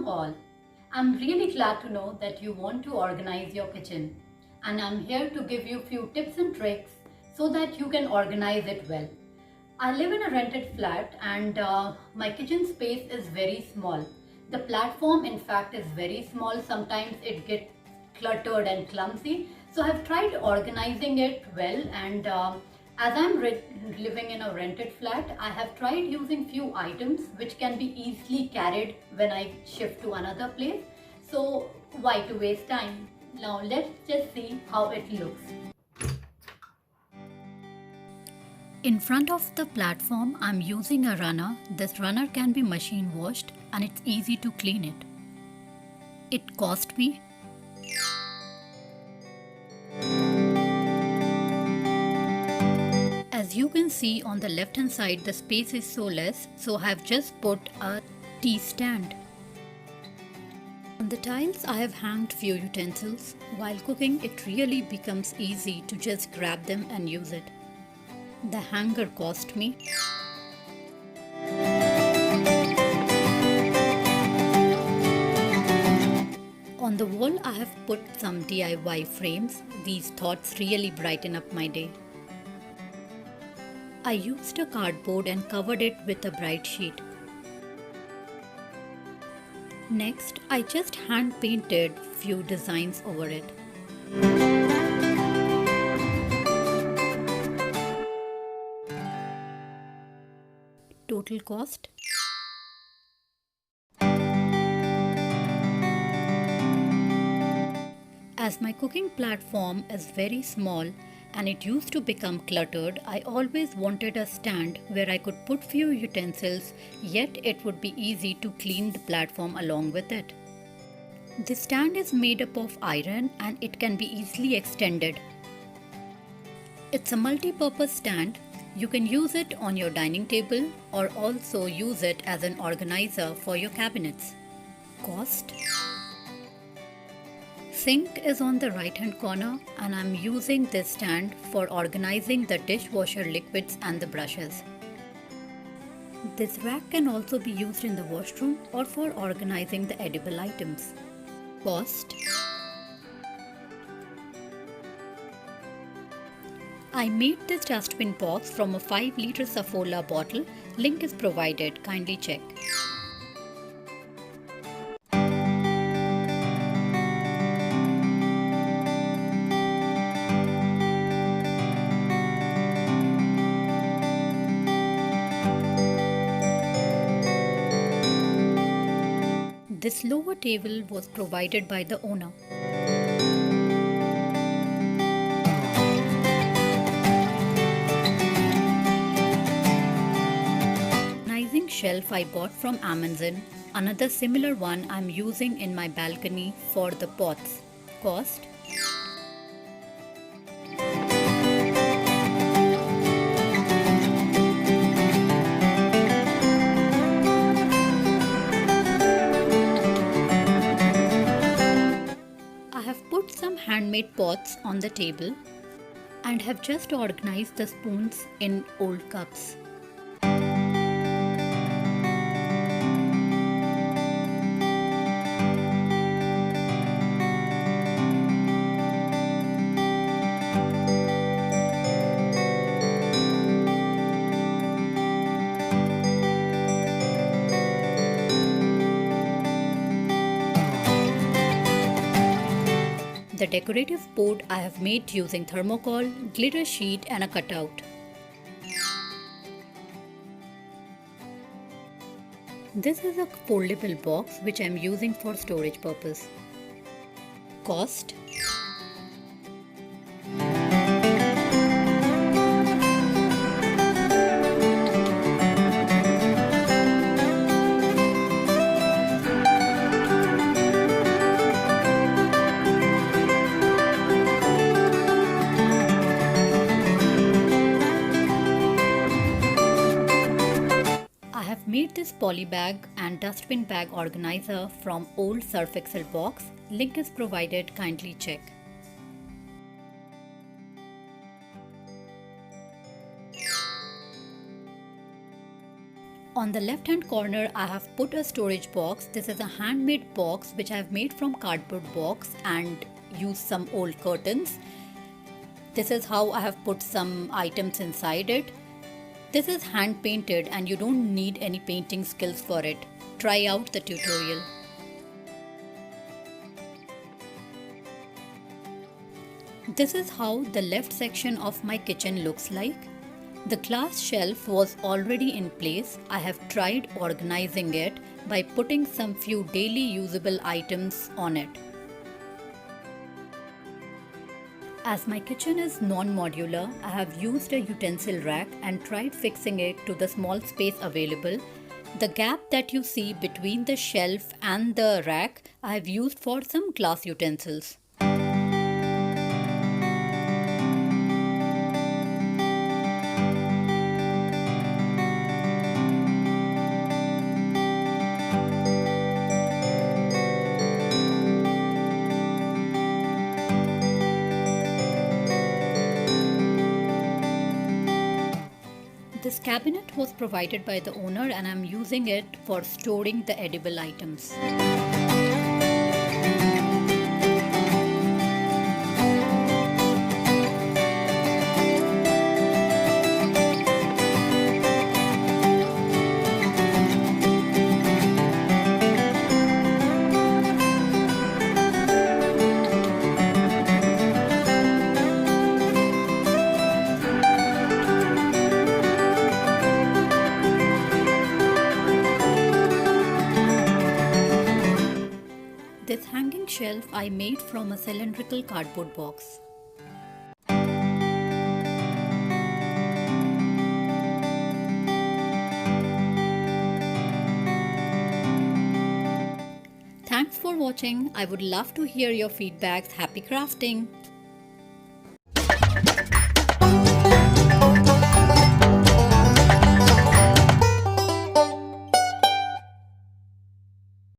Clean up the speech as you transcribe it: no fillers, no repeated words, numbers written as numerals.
all. I'm really glad to know that you want to organize your kitchen, and I'm here to give you few tips and tricks so that you can organize it well. I live in a rented flat and my kitchen space is very small. The platform in fact is very small. Sometimes it gets cluttered and clumsy. So I've tried organizing it well, and as I'm living in a rented flat, I have tried using few items which can be easily carried when I shift to another place. So why to waste time? Now let's just see how it looks. In front of the platform, I'm using a runner. This runner can be machine washed and it's easy to clean it. It cost me As you can see on the left hand side, the space is so less, so I have just put a tea stand. On the tiles I have hanged few utensils. While cooking, it really becomes easy to just grab them and use it. The hanger cost me On the wall I have put some DIY frames. These thoughts really brighten up my day. I used a cardboard and covered it with a bright sheet. Next, I just hand painted few designs over it. Total cost As my cooking platform is very small and it used to become cluttered, I always wanted a stand where I could put few utensils, yet it would be easy to clean the platform along with it. The stand is made up of iron and it can be easily extended. It's a multi-purpose stand. You can use it on your dining table or also use it as an organizer for your cabinets. Cost Sink is on the right hand corner and I'm using this stand for organizing the dishwasher liquids and the brushes. This rack can also be used in the washroom or for organizing the edible items. Cost I made this dustbin box from a 5-liter Saffola bottle. Link is provided, kindly check. This lower table was provided by the owner. Organizing shelf I bought from Amazon. Another similar one I'm using in my balcony for the pots. Cost handmade pots on the table and have just organized the spoons in old cups. The decorative board I have made using thermocol, glitter sheet and a cutout. This is a foldable box which I am using for storage purpose. Cost Made this poly bag and dustbin bag organizer from old Surf Excel box. Link is provided, kindly check. On the left hand corner, I have put a storage box. This is a handmade box which I have made from cardboard box and used some old curtains. This is how I have put some items inside it. This is hand painted and you don't need any painting skills for it. Try out the tutorial. This is how the left section of my kitchen looks like. The glass shelf was already in place. I have tried organizing it by putting some few daily usable items on it. As my kitchen is non-modular, I have used a utensil rack and tried fixing it to the small space available. The gap that you see between the shelf and the rack, I have used for some glass utensils. This cabinet was provided by the owner and I'm using it for storing the edible items. This hanging shelf I made from a cylindrical cardboard box. Thanks for watching. I would love to hear your feedbacks. Happy crafting!